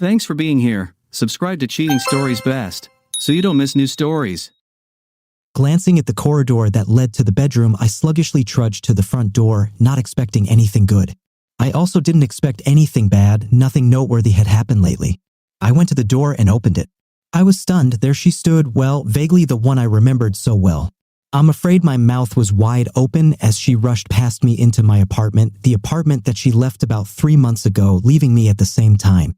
Thanks for being here. Subscribe to Cheating Stories Best, so you don't miss new stories. Glancing at the corridor that led to the bedroom, I sluggishly trudged to the front door, not expecting anything good. I also didn't expect anything bad. Nothing noteworthy had happened lately. I went to the door and opened it. I was stunned. There she stood, well, vaguely the one I remembered so well. I'm afraid my mouth was wide open as she rushed past me into my apartment, the apartment that she left about 3 months ago, leaving me at the same time.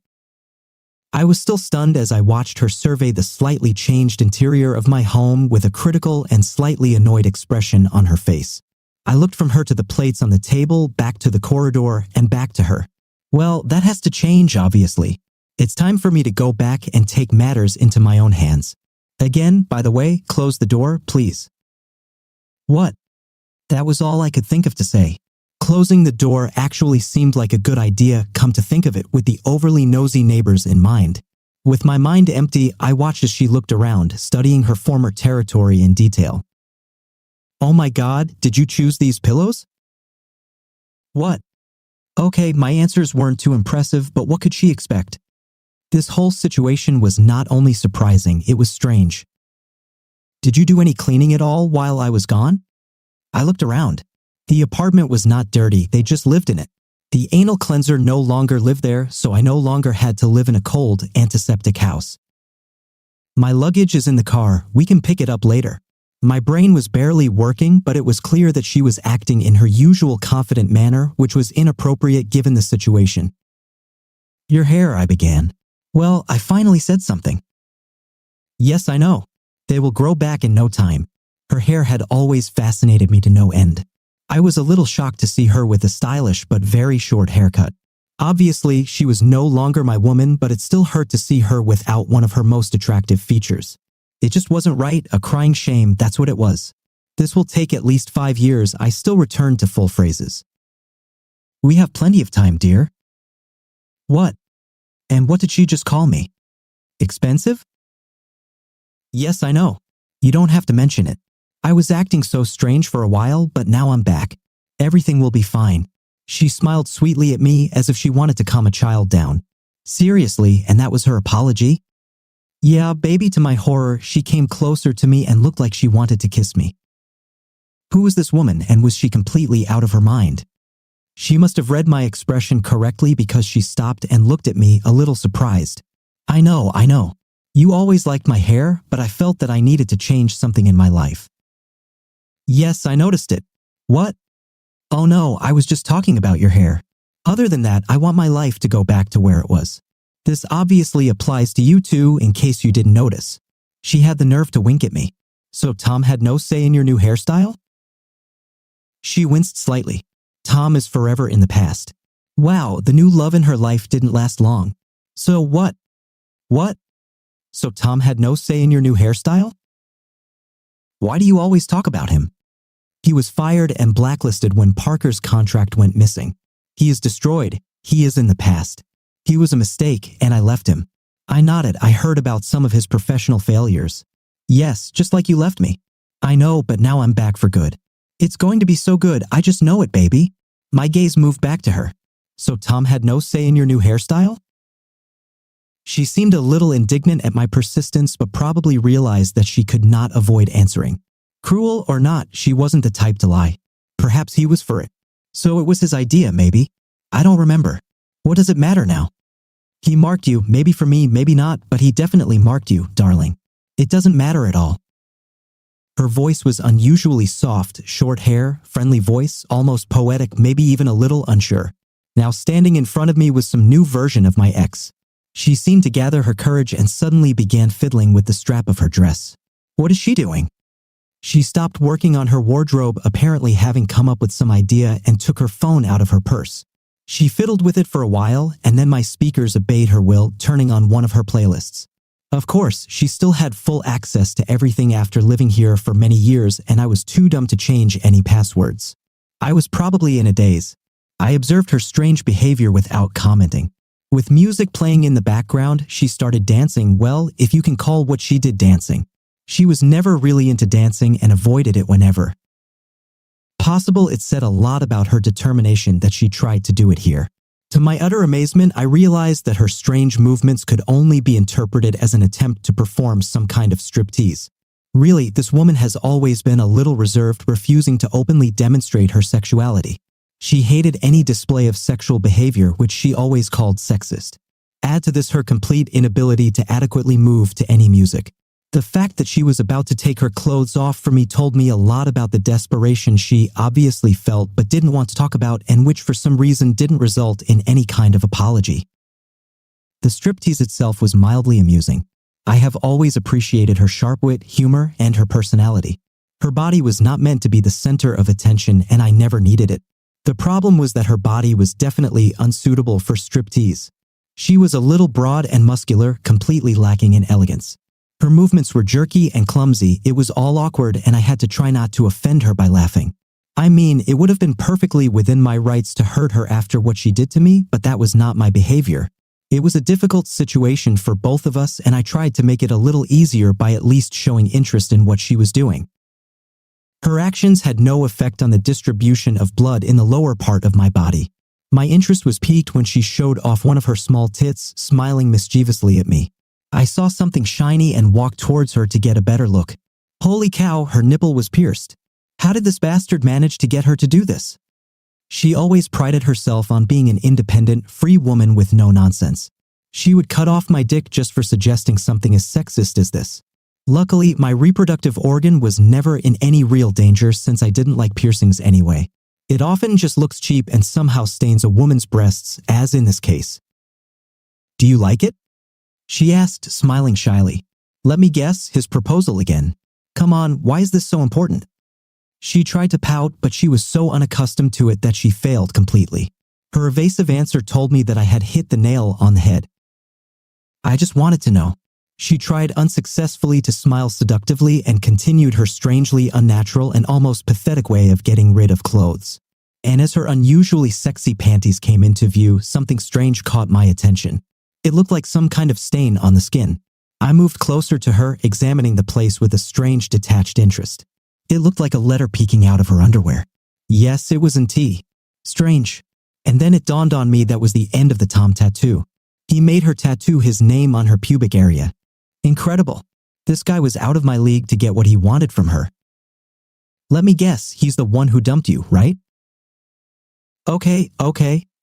I was still stunned as I watched her survey the slightly changed interior of my home with a critical and slightly annoyed expression on her face. I looked from her to the plates on the table, back to the corridor, and back to her. Well, that has to change, obviously. It's time for me to go back and take matters into my own hands. Again, by the way, close the door, please. What? That was all I could think of to say. Closing the door actually seemed like a good idea, come to think of it, with the overly nosy neighbors in mind. With my mind empty, I watched as she looked around, studying her former territory in detail. Oh my God, did you choose these pillows? What? Okay, my answers weren't too impressive, but what could she expect? This whole situation was not only surprising, it was strange. Did you do any cleaning at all while I was gone? I looked around. The apartment was not dirty, they just lived in it. The anal cleanser no longer lived there, so I no longer had to live in a cold, antiseptic house. My luggage is in the car, we can pick it up later. My brain was barely working, but it was clear that she was acting in her usual confident manner, which was inappropriate given the situation. Your hair, I began. Well, I finally said something. Yes, I know. They will grow back in no time. Her hair had always fascinated me to no end. I was a little shocked to see her with a stylish but very short haircut. Obviously, she was no longer my woman, but it still hurt to see her without one of her most attractive features. It just wasn't right, a crying shame, that's what it was. This will take at least 5 years, I still returned to full phrases. We have plenty of time, dear. What? And what did she just call me? Expensive? Yes, I know. You don't have to mention it. I was acting so strange for a while, but now I'm back. Everything will be fine. She smiled sweetly at me as if she wanted to calm a child down. Seriously, and that was her apology? Yeah, baby, to my horror, she came closer to me and looked like she wanted to kiss me. Who was this woman, and was she completely out of her mind? She must have read my expression correctly because she stopped and looked at me, a little surprised. I know. You always liked my hair, but I felt that I needed to change something in my life. Yes, I noticed it. What? Oh no, I was just talking about your hair. Other than that, I want my life to go back to where it was. This obviously applies to you too, in case you didn't notice. She had the nerve to wink at me. So Tom had no say in your new hairstyle? She winced slightly. Tom is forever in the past. Wow, the new love in her life didn't last long. So what? What? So Tom had no say in your new hairstyle? Why do you always talk about him? He was fired and blacklisted when Parker's contract went missing. He is destroyed. He is in the past. He was a mistake, and I left him. I nodded. I heard about some of his professional failures. Yes, just like you left me. I know, but now I'm back for good. It's going to be so good, I just know it, baby. My gaze moved back to her. So Tom had no say in your new hairstyle? She seemed a little indignant at my persistence, but probably realized that she could not avoid answering. Cruel or not, she wasn't the type to lie. Perhaps he was for it. So it was his idea, maybe. I don't remember. What does it matter now? He marked you, maybe for me, maybe not, but he definitely marked you, darling. It doesn't matter at all. Her voice was unusually soft, short hair, friendly voice, almost poetic, maybe even a little unsure. Now standing in front of me was some new version of my ex. She seemed to gather her courage and suddenly began fiddling with the strap of her dress. What is she doing? She stopped working on her wardrobe, apparently having come up with some idea, and took her phone out of her purse. She fiddled with it for a while, and then my speakers obeyed her will, turning on one of her playlists. Of course, she still had full access to everything after living here for many years, and I was too dumb to change any passwords. I was probably in a daze. I observed her strange behavior without commenting. With music playing in the background, she started dancing, well, if you can call what she did dancing. She was never really into dancing and avoided it whenever possible. It said a lot about her determination that she tried to do it here. To my utter amazement, I realized that her strange movements could only be interpreted as an attempt to perform some kind of striptease. Really, this woman has always been a little reserved, refusing to openly demonstrate her sexuality. She hated any display of sexual behavior, which she always called sexist. Add to this her complete inability to adequately move to any music. The fact that she was about to take her clothes off for me told me a lot about the desperation she obviously felt but didn't want to talk about, and which for some reason didn't result in any kind of apology. The striptease itself was mildly amusing. I have always appreciated her sharp wit, humor, and her personality. Her body was not meant to be the center of attention, and I never needed it. The problem was that her body was definitely unsuitable for striptease. She was a little broad and muscular, completely lacking in elegance. Her movements were jerky and clumsy. It was all awkward, and I had to try not to offend her by laughing. I mean, it would have been perfectly within my rights to hurt her after what she did to me, but that was not my behavior. It was a difficult situation for both of us, and I tried to make it a little easier by at least showing interest in what she was doing. Her actions had no effect on the distribution of blood in the lower part of my body. My interest was piqued when she showed off one of her small tits, smiling mischievously at me. I saw something shiny and walked towards her to get a better look. Holy cow, her nipple was pierced. How did this bastard manage to get her to do this? She always prided herself on being an independent, free woman with no nonsense. She would cut off my dick just for suggesting something as sexist as this. Luckily, my reproductive organ was never in any real danger since I didn't like piercings anyway. It often just looks cheap and somehow stains a woman's breasts, as in this case. Do you like it? She asked, smiling shyly. Let me guess, his proposal again. Come on, why is this so important? She tried to pout, but she was so unaccustomed to it that she failed completely. Her evasive answer told me that I had hit the nail on the head. I just wanted to know. She tried unsuccessfully to smile seductively and continued her strangely unnatural and almost pathetic way of getting rid of clothes. And as her unusually sexy panties came into view, something strange caught my attention. It looked like some kind of stain on the skin. I moved closer to her, examining the place with a strange detached interest. It looked like a letter peeking out of her underwear. Yes, it was in T. Strange. And then it dawned on me that was the end of the Tom tattoo. He made her tattoo his name on her pubic area. Incredible. This guy was out of my league to get what he wanted from her. Let me guess, he's the one who dumped you, right? Okay.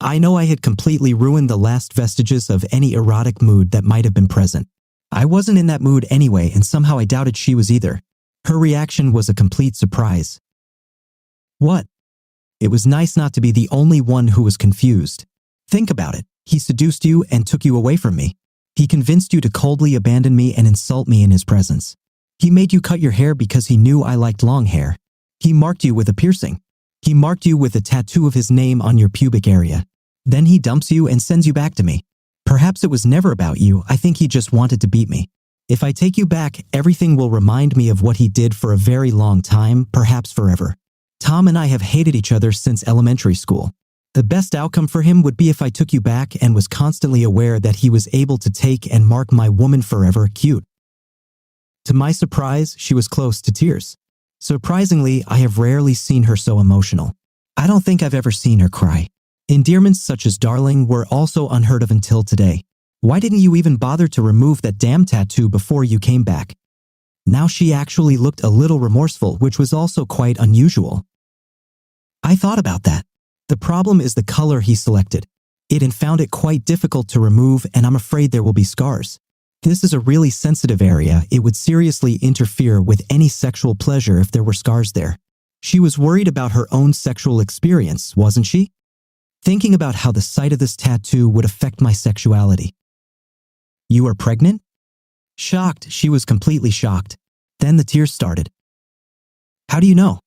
I know I had completely ruined the last vestiges of any erotic mood that might have been present. I wasn't in that mood anyway, and somehow I doubted she was either. Her reaction was a complete surprise. What? It was nice not to be the only one who was confused. Think about it. He seduced you and took you away from me. He convinced you to coldly abandon me and insult me in his presence. He made you cut your hair because he knew I liked long hair. He marked you with a piercing. He marked you with a tattoo of his name on your pubic area. Then he dumps you and sends you back to me. Perhaps it was never about you. I think he just wanted to beat me. If I take you back, everything will remind me of what he did for a very long time, perhaps forever. Tom and I have hated each other since elementary school. The best outcome for him would be if I took you back and was constantly aware that he was able to take and mark my woman forever. Cute. To my surprise, she was close to tears. Surprisingly, I have rarely seen her so emotional. I don't think I've ever seen her cry. Endearments such as darling were also unheard of until today. Why didn't you even bother to remove that damn tattoo before you came back? Now she actually looked a little remorseful, which was also quite unusual. I thought about that. The problem is the color he selected. It and found it quite difficult to remove, and I'm afraid there will be scars. This is a really sensitive area. It would seriously interfere with any sexual pleasure if there were scars there. She was worried about her own sexual experience, wasn't she? Thinking about how the sight of this tattoo would affect my sexuality. You are pregnant? Shocked, she was completely shocked. Then the tears started. How do you know?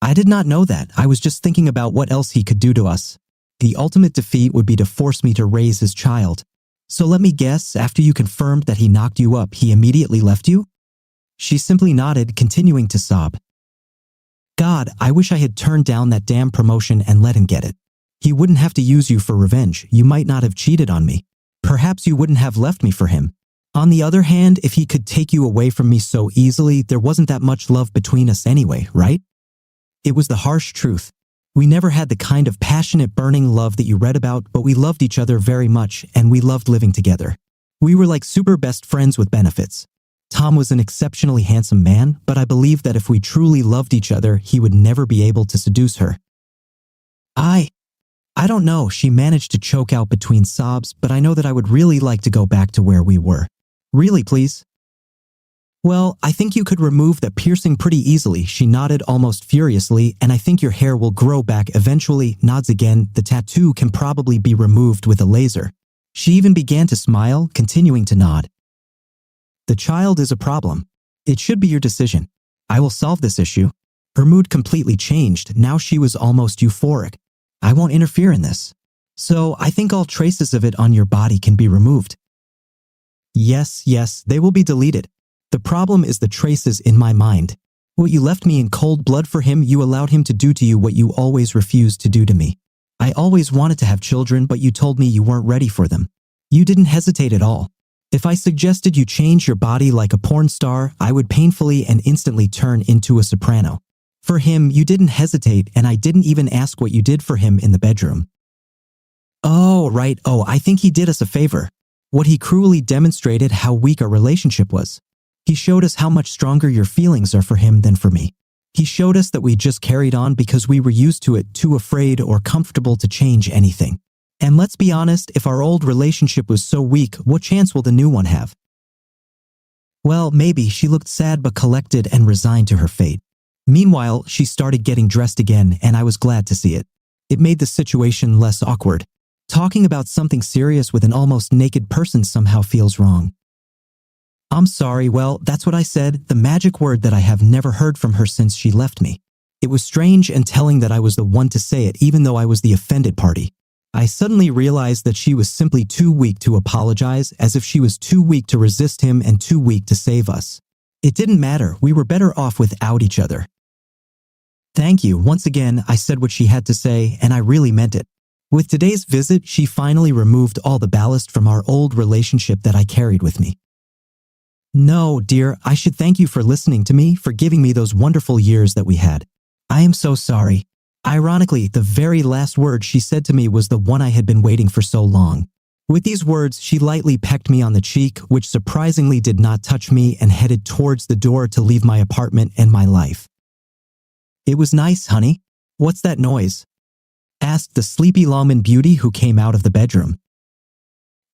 I did not know that. I was just thinking about what else he could do to us. The ultimate defeat would be to force me to raise his child. So let me guess, after you confirmed that he knocked you up, he immediately left you? She simply nodded, continuing to sob. God, I wish I had turned down that damn promotion and let him get it. He wouldn't have to use you for revenge. You might not have cheated on me. Perhaps you wouldn't have left me for him. On the other hand, if he could take you away from me so easily, there wasn't that much love between us anyway, right? It was the harsh truth. We never had the kind of passionate, burning love that you read about, but we loved each other very much and we loved living together. We were like super best friends with benefits. Tom was an exceptionally handsome man, but I believed that if we truly loved each other, he would never be able to seduce her. I don't know, she managed to choke out between sobs, but I know that I would really like to go back to where we were. Really, please? Well, I think you could remove that piercing pretty easily, she nodded almost furiously, and I think your hair will grow back eventually, nods again, the tattoo can probably be removed with a laser. She even began to smile, continuing to nod. The child is a problem. It should be your decision. I will solve this issue. Her mood completely changed, now she was almost euphoric. I won't interfere in this. So I think all traces of it on your body can be removed. Yes, they will be deleted. The problem is the traces in my mind. What you left me in cold blood for him, you allowed him to do to you what you always refused to do to me. I always wanted to have children, but you told me you weren't ready for them. You didn't hesitate at all. If I suggested you change your body like a porn star, I would painfully and instantly turn into a soprano. For him, you didn't hesitate, and I didn't even ask what you did for him in the bedroom. Oh, right, I think he did us a favor. What he cruelly demonstrated how weak our relationship was. He showed us how much stronger your feelings are for him than for me. He showed us that we just carried on because we were used to it, too afraid or comfortable to change anything. And let's be honest, if our old relationship was so weak, what chance will the new one have? Well, maybe. She looked sad but collected and resigned to her fate. Meanwhile, she started getting dressed again, and I was glad to see it. It made the situation less awkward. Talking about something serious with an almost naked person somehow feels wrong. I'm sorry, well, that's what I said, the magic word that I have never heard from her since she left me. It was strange and telling that I was the one to say it even though I was the offended party. I suddenly realized that she was simply too weak to apologize, as if she was too weak to resist him and too weak to save us. It didn't matter, we were better off without each other. Thank you, once again, I said what she had to say, and I really meant it. With today's visit, she finally removed all the ballast from our old relationship that I carried with me. No, dear, I should thank you for listening to me, for giving me those wonderful years that we had. I am so sorry. Ironically, the very last word she said to me was the one I had been waiting for so long. With these words, she lightly pecked me on the cheek, which surprisingly did not touch me, and headed towards the door to leave my apartment and my life. It was nice, honey. What's that noise? Asked the sleepy lawman beauty who came out of the bedroom.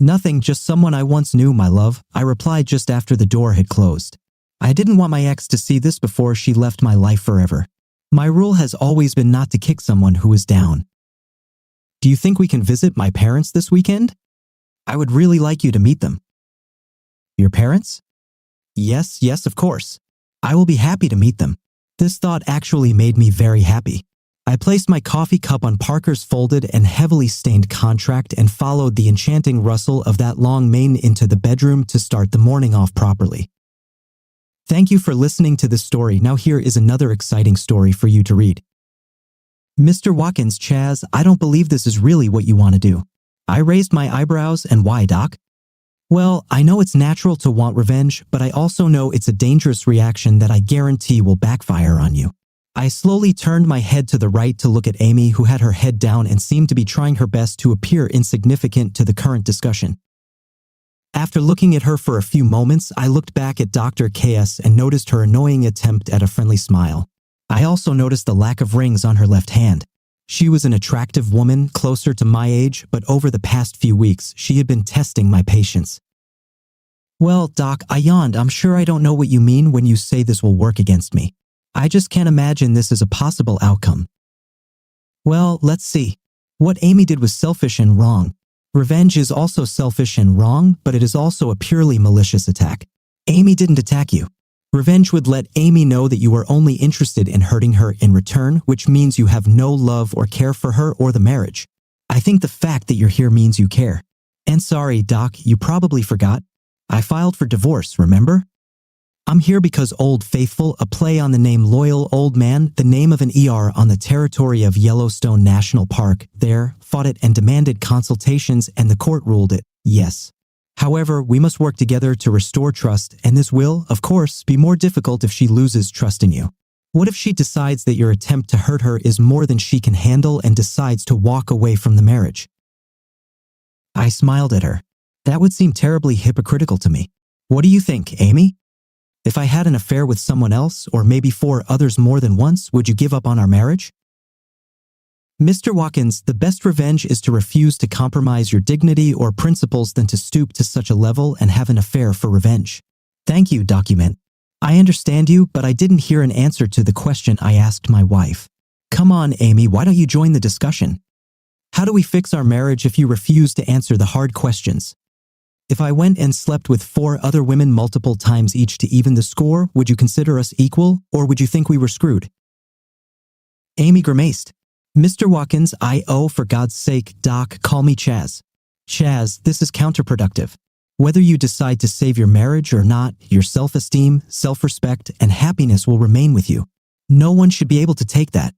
Nothing, just someone I once knew, my love, I replied just after the door had closed. I didn't want my ex to see this before she left my life forever. My rule has always been not to kick someone who is down. Do you think we can visit my parents this weekend? I would really like you to meet them. Your parents? Yes, of course. I will be happy to meet them. This thought actually made me very happy. I placed my coffee cup on Parker's folded and heavily stained contract and followed the enchanting rustle of that long mane into the bedroom to start the morning off properly. Thank you for listening to this story. Now here is another exciting story for you to read. Mr. Watkins, Chaz, I don't believe this is really what you want to do. I raised my eyebrows, and why, Doc? Well, I know it's natural to want revenge, but I also know it's a dangerous reaction that I guarantee will backfire on you. I slowly turned my head to the right to look at Amy, who had her head down and seemed to be trying her best to appear insignificant to the current discussion. After looking at her for a few moments, I looked back at Dr. KS and noticed her annoying attempt at a friendly smile. I also noticed the lack of rings on her left hand. She was an attractive woman, closer to my age, but over the past few weeks, she had been testing my patience. Well, Doc, I yawned. I'm sure I don't know what you mean when you say this will work against me. I just can't imagine this as a possible outcome. Well, let's see. What Amy did was selfish and wrong. Revenge is also selfish and wrong, but it is also a purely malicious attack. Amy didn't attack you. Revenge would let Amy know that you are only interested in hurting her in return, which means you have no love or care for her or the marriage. I think the fact that you're here means you care. And sorry, Doc, you probably forgot. I filed for divorce, remember? I'm here because Old Faithful, a play on the name Loyal Old Man, the name of an ER on the territory of Yellowstone National Park, there, fought it and demanded consultations, and the court ruled it, yes. However, we must work together to restore trust, and this will, of course, be more difficult if she loses trust in you. What if she decides that your attempt to hurt her is more than she can handle and decides to walk away from the marriage? I smiled at her. That would seem terribly hypocritical to me. What do you think, Amy? If I had an affair with someone else, or maybe 4 others more than once, would you give up on our marriage? Mr. Watkins, the best revenge is to refuse to compromise your dignity or principles than to stoop to such a level and have an affair for revenge. Thank you, document. I understand you, but I didn't hear an answer to the question I asked my wife. Come on, Amy, why don't you join the discussion? How do we fix our marriage if you refuse to answer the hard questions? If I went and slept with 4 other women multiple times each to even the score, would you consider us equal, or would you think we were screwed? Amy grimaced. Mr. Watkins, for God's sake, Doc, call me Chaz. Chaz, this is counterproductive. Whether you decide to save your marriage or not, your self-esteem, self-respect, and happiness will remain with you. No one should be able to take that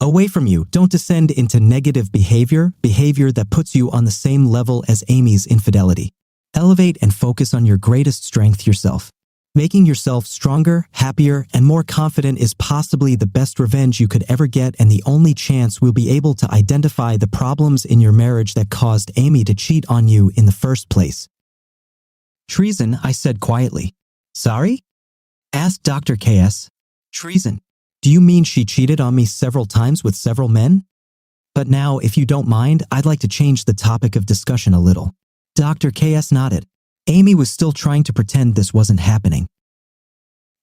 away from you. Don't descend into negative behavior that puts you on the same level as Amy's infidelity. Elevate and focus on your greatest strength, yourself. Making yourself stronger, happier, and more confident is possibly the best revenge you could ever get and the only chance we'll be able to identify the problems in your marriage that caused Amy to cheat on you in the first place. Treason, I said quietly. Sorry? Asked Dr. KS. Treason. Do you mean she cheated on me several times with several men? But now, if you don't mind, I'd like to change the topic of discussion a little. Dr. KS nodded. Amy was still trying to pretend this wasn't happening.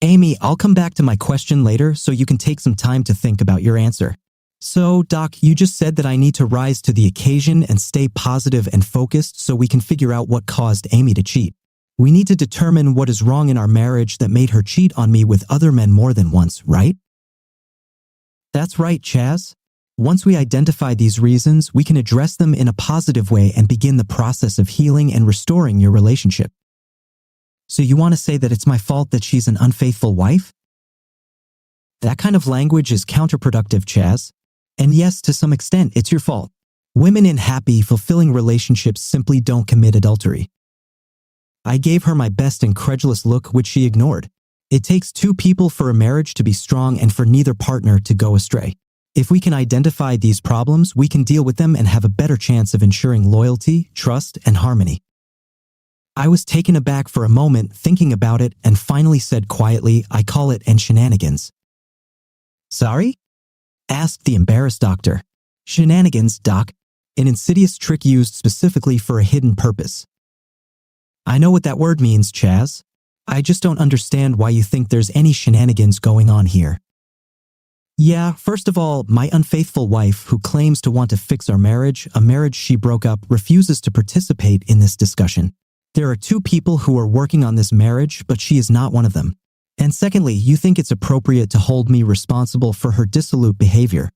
Amy, I'll come back to my question later so you can take some time to think about your answer. So, Doc, you just said that I need to rise to the occasion and stay positive and focused so we can figure out what caused Amy to cheat. We need to determine what is wrong in our marriage that made her cheat on me with other men more than once, right? That's right, Chaz. Once we identify these reasons, we can address them in a positive way and begin the process of healing and restoring your relationship. So you want to say that it's my fault that she's an unfaithful wife? That kind of language is counterproductive, Chaz. And yes, to some extent, it's your fault. Women in happy, fulfilling relationships simply don't commit adultery. I gave her my best incredulous look, which she ignored. It takes 2 people for a marriage to be strong and for neither partner to go astray. If we can identify these problems, we can deal with them and have a better chance of ensuring loyalty, trust, and harmony. I was taken aback for a moment, thinking about it, and finally said quietly, I call it shenanigans. Sorry? Asked the embarrassed doctor. Shenanigans, Doc. An insidious trick used specifically for a hidden purpose. I know what that word means, Chaz. I just don't understand why you think there's any shenanigans going on here. Yeah, first of all, my unfaithful wife, who claims to want to fix our marriage, a marriage she broke up, refuses to participate in this discussion. There are 2 people who are working on this marriage, but she is not one of them. And secondly, you think it's appropriate to hold me responsible for her dissolute behavior.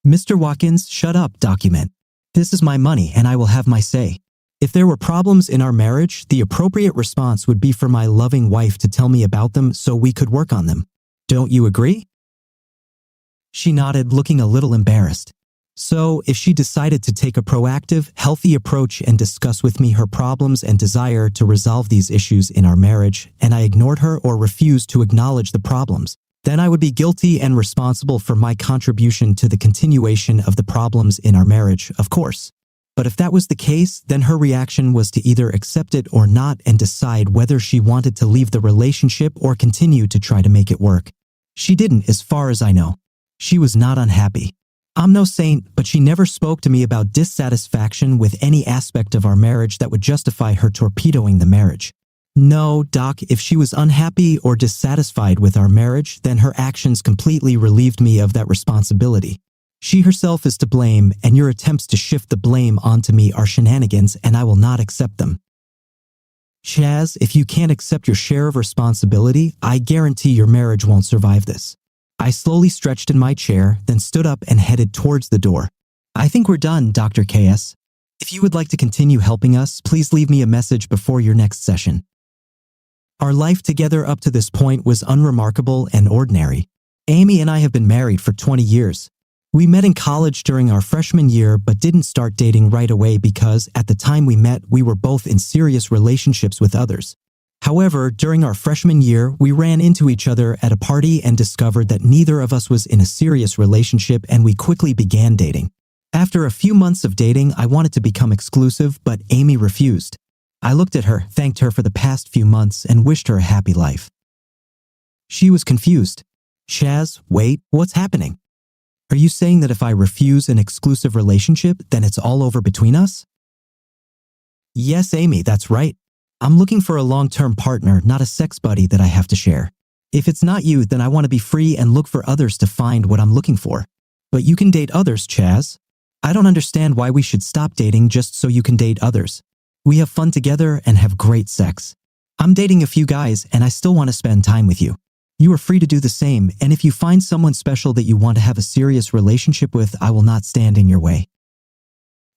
Mr. Watkins, shut up, document. This is my money and I will have my say. If there were problems in our marriage, the appropriate response would be for my loving wife to tell me about them so we could work on them. Don't you agree? She nodded, looking a little embarrassed. So, if she decided to take a proactive, healthy approach and discuss with me her problems and desire to resolve these issues in our marriage, and I ignored her or refused to acknowledge the problems, then I would be guilty and responsible for my contribution to the continuation of the problems in our marriage, of course. But if that was the case, then her reaction was to either accept it or not and decide whether she wanted to leave the relationship or continue to try to make it work. She didn't, as far as I know. She was not unhappy. I'm no saint, but she never spoke to me about dissatisfaction with any aspect of our marriage that would justify her torpedoing the marriage. No, Doc, if she was unhappy or dissatisfied with our marriage, then her actions completely relieved me of that responsibility. She herself is to blame, and your attempts to shift the blame onto me are shenanigans, and I will not accept them. Chaz, if you can't accept your share of responsibility, I guarantee your marriage won't survive this. I slowly stretched in my chair, then stood up and headed towards the door. I think we're done, Dr. KS. If you would like to continue helping us, please leave me a message before your next session. Our life together up to this point was unremarkable and ordinary. Amy and I have been married for 20 years. We met in college during our freshman year but didn't start dating right away because at the time we met, we were both in serious relationships with others. However, during our freshman year, we ran into each other at a party and discovered that neither of us was in a serious relationship, and we quickly began dating. After a few months of dating, I wanted to become exclusive, but Amy refused. I looked at her, thanked her for the past few months, and wished her a happy life. She was confused. Chaz, wait, what's happening? Are you saying that if I refuse an exclusive relationship, then it's all over between us? Yes, Amy, that's right. I'm looking for a long-term partner, not a sex buddy that I have to share. If it's not you, then I want to be free and look for others to find what I'm looking for. But you can date others, Chaz. I don't understand why we should stop dating just so you can date others. We have fun together and have great sex. I'm dating a few guys and I still want to spend time with you. You are free to do the same, and if you find someone special that you want to have a serious relationship with, I will not stand in your way.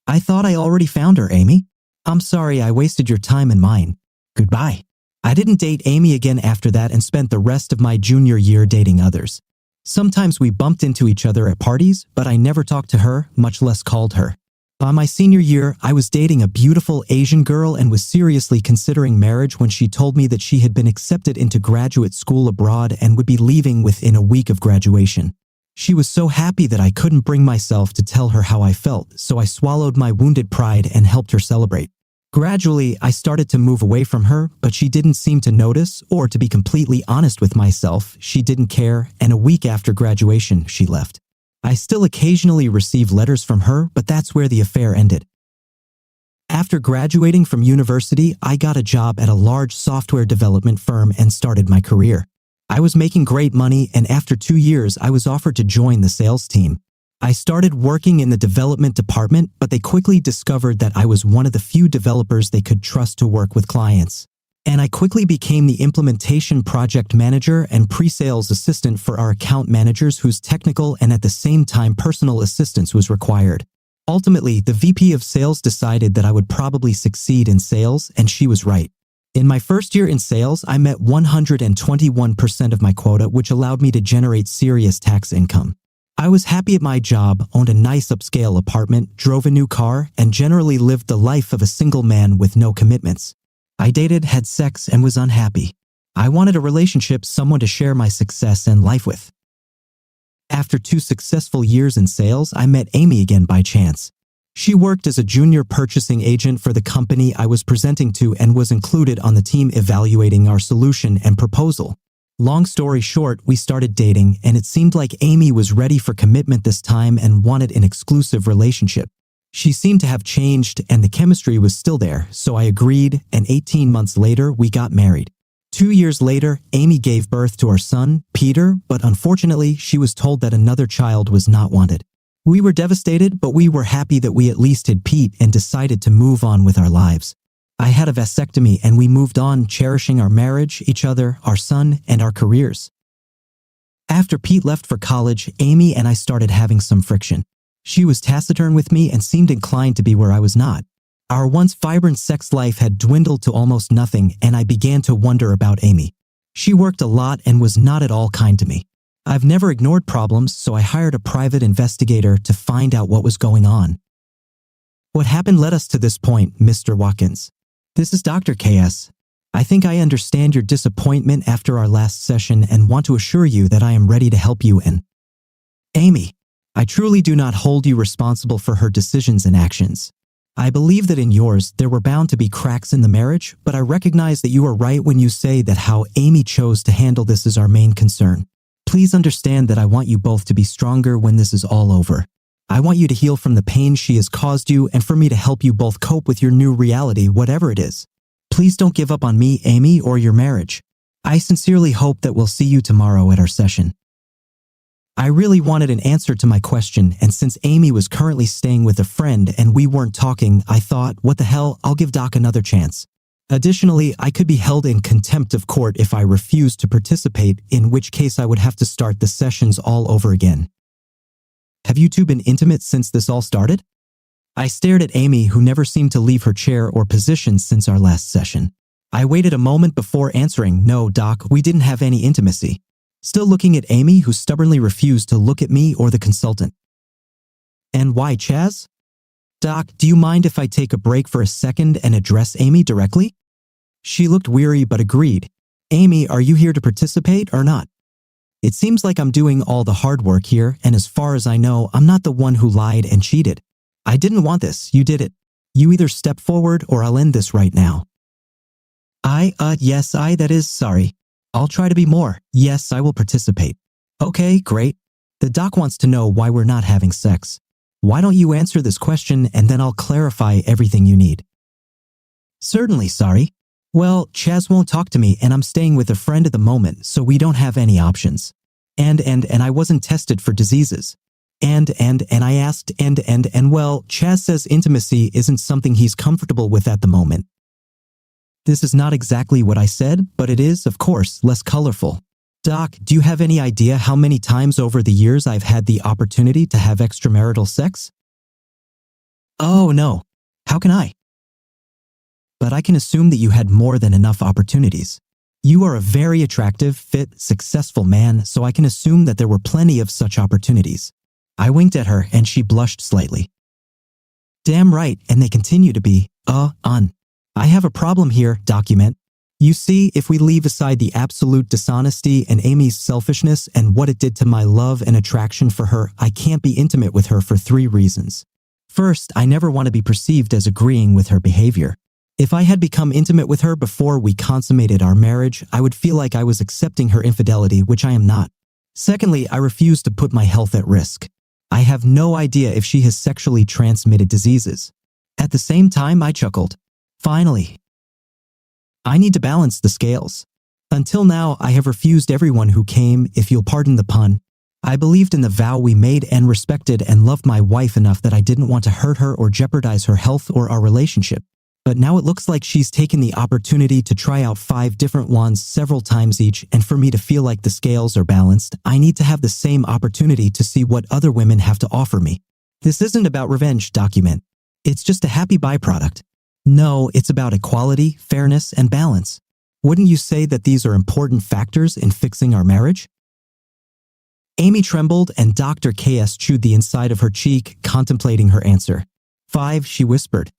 I thought I already found her, Amy. I'm sorry I wasted your time and mine. Goodbye. I didn't date Amy again after that and spent the rest of my junior year dating others. Sometimes we bumped into each other at parties, but I never talked to her, much less called her. By my senior year, I was dating a beautiful Asian girl and was seriously considering marriage when she told me that she had been accepted into graduate school abroad and would be leaving within a week of graduation. She was so happy that I couldn't bring myself to tell her how I felt, so I swallowed my wounded pride and helped her celebrate. Gradually, I started to move away from her, but she didn't seem to notice, or to be completely honest with myself, she didn't care, and a week after graduation, she left. I still occasionally receive letters from her, but that's where the affair ended. After graduating from university, I got a job at a large software development firm and started my career. I was making great money, and after 2 years, I was offered to join the sales team. I started working in the development department, but they quickly discovered that I was one of the few developers they could trust to work with clients. And I quickly became the implementation project manager and pre-sales assistant for our account managers, whose technical and at the same time personal assistance was required. Ultimately, the VP of sales decided that I would probably succeed in sales, and she was right. In my first year in sales, I met 121% of my quota, which allowed me to generate serious tax income. I was happy at my job, owned a nice upscale apartment, drove a new car, and generally lived the life of a single man with no commitments. I dated, had sex, and was unhappy. I wanted a relationship, someone to share my success and life with. After 2 successful years in sales, I met Amy again by chance. She worked as a junior purchasing agent for the company I was presenting to and was included on the team evaluating our solution and proposal. Long story short, we started dating, and it seemed like Amy was ready for commitment this time and wanted an exclusive relationship. She seemed to have changed, and the chemistry was still there, so I agreed, and 18 months later, we got married. 2 years later, Amy gave birth to our son, Peter, but unfortunately, she was told that another child was not wanted. We were devastated, but we were happy that we at least had Pete and decided to move on with our lives. I had a vasectomy and we moved on, cherishing our marriage, each other, our son, and our careers. After Pete left for college, Amy and I started having some friction. She was taciturn with me and seemed inclined to be where I was not. Our once vibrant sex life had dwindled to almost nothing, and I began to wonder about Amy. She worked a lot and was not at all kind to me. I've never ignored problems, so I hired a private investigator to find out what was going on. What happened led us to this point, Mr. Watkins. This is Dr. KS. I think I understand your disappointment after our last session and want to assure you that I am ready to help you in. Amy, I truly do not hold you responsible for her decisions and actions. I believe that in yours, there were bound to be cracks in the marriage, but I recognize that you are right when you say that how Amy chose to handle this is our main concern. Please understand that I want you both to be stronger when this is all over. I want you to heal from the pain she has caused you and for me to help you both cope with your new reality, whatever it is. Please don't give up on me, Amy, or your marriage. I sincerely hope that we'll see you tomorrow at our session. I really wanted an answer to my question, and since Amy was currently staying with a friend and we weren't talking, I thought, what the hell, I'll give Doc another chance. Additionally, I could be held in contempt of court if I refused to participate, in which case I would have to start the sessions all over again. Have you two been intimate since this all started? I stared at Amy, who never seemed to leave her chair or position since our last session. I waited a moment before answering, no, Doc, we didn't have any intimacy. Still looking at Amy, who stubbornly refused to look at me or the consultant. And why, Chaz? Doc, do you mind if I take a break for a second and address Amy directly? She looked weary but agreed. Amy, are you here to participate or not? It seems like I'm doing all the hard work here, and as far as I know, I'm not the one who lied and cheated. I didn't want this, you did it. You either step forward or I'll end this right now. Yes, that is, sorry. I'll try to be more. Yes, I will participate. Okay, great. The doc wants to know why we're not having sex. Why don't you answer this question and then I'll clarify everything you need. Certainly, sorry. Well, Chaz won't talk to me and I'm staying with a friend at the moment, so we don't have any options. And I wasn't tested for diseases. And I asked well, Chaz says intimacy isn't something he's comfortable with at the moment. This is not exactly what I said, but it is, of course, less colorful. Doc, do you have any idea how many times over the years I've had the opportunity to have extramarital sex? Oh, no. How can I? But I can assume that you had more than enough opportunities. You are a very attractive, fit, successful man, so I can assume that there were plenty of such opportunities. I winked at her and she blushed slightly. Damn right, and they continue to be, I have a problem here, document. You see, if we leave aside the absolute dishonesty and Amy's selfishness and what it did to my love and attraction for her, I can't be intimate with her for 3 reasons. First, I never want to be perceived as agreeing with her behavior. If I had become intimate with her before we consummated our marriage, I would feel like I was accepting her infidelity, which I am not. Secondly, I refuse to put my health at risk. I have no idea if she has sexually transmitted diseases. At the same time, I chuckled. Finally, I need to balance the scales. Until now, I have refused everyone who came, if you'll pardon the pun. I believed in the vow we made and respected and loved my wife enough that I didn't want to hurt her or jeopardize her health or our relationship. But now it looks like she's taken the opportunity to try out 5 different ones several times each, and for me to feel like the scales are balanced, I need to have the same opportunity to see what other women have to offer me. This isn't about revenge, document. It's just a happy byproduct. No, it's about equality, fairness, and balance. Wouldn't you say that these are important factors in fixing our marriage? Amy trembled and Dr. KS chewed the inside of her cheek, contemplating her answer. 5, she whispered.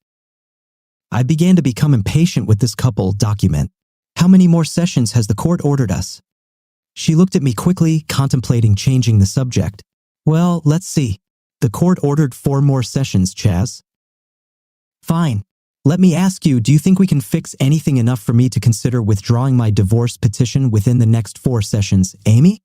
I began to become impatient with this couple, document. How many more sessions has the court ordered us? She looked at me quickly, contemplating changing the subject. Well, let's see. The court ordered 4 more sessions, Chaz. Fine. Let me ask you, do you think we can fix anything enough for me to consider withdrawing my divorce petition within the next 4 sessions, Amy?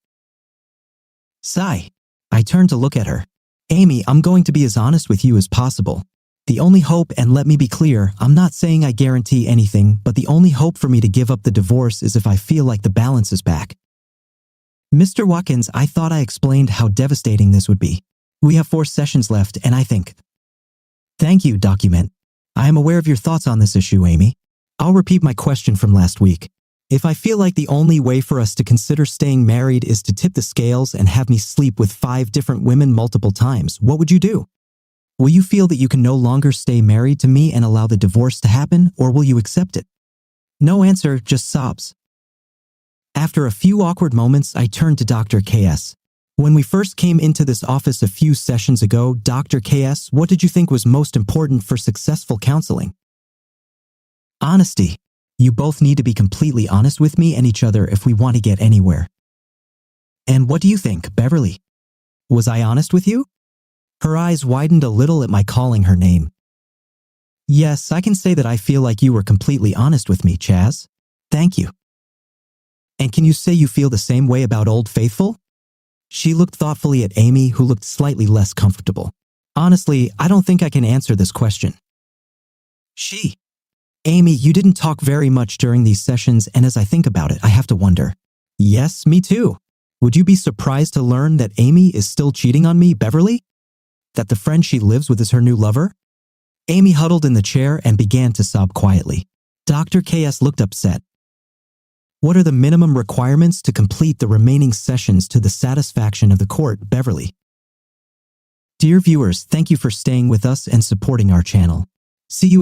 Sigh. I turned to look at her. Amy, I'm going to be as honest with you as possible. The only hope, and let me be clear, I'm not saying I guarantee anything, but the only hope for me to give up the divorce is if I feel like the balance is back. Mr. Watkins, I thought I explained how devastating this would be. We have 4 sessions left, and I think... Thank you, document. I am aware of your thoughts on this issue, Amy. I'll repeat my question from last week. If I feel like the only way for us to consider staying married is to tip the scales and have me sleep with 5 different women multiple times, what would you do? Will you feel that you can no longer stay married to me and allow the divorce to happen, or will you accept it? No answer, just sobs. After a few awkward moments, I turned to Dr. KS. When we first came into this office a few sessions ago, Dr. KS, what did you think was most important for successful counseling? Honesty. You both need to be completely honest with me and each other if we want to get anywhere. And what do you think, Beverly? Was I honest with you? Her eyes widened a little at my calling her name. Yes, I can say that I feel like you were completely honest with me, Chaz. Thank you. And can you say you feel the same way about Old Faithful? She looked thoughtfully at Amy, who looked slightly less comfortable. Honestly, I don't think I can answer this question. Amy, you didn't talk very much during these sessions, and as I think about it, I have to wonder. Yes, me too. Would you be surprised to learn that Amy is still cheating on me, Beverly? That the friend she lives with is her new lover? Amy huddled in the chair and began to sob quietly. Dr. KS looked upset. What are the minimum requirements to complete the remaining sessions to the satisfaction of the court, Beverly? Dear viewers, thank you for staying with us and supporting our channel. See you again.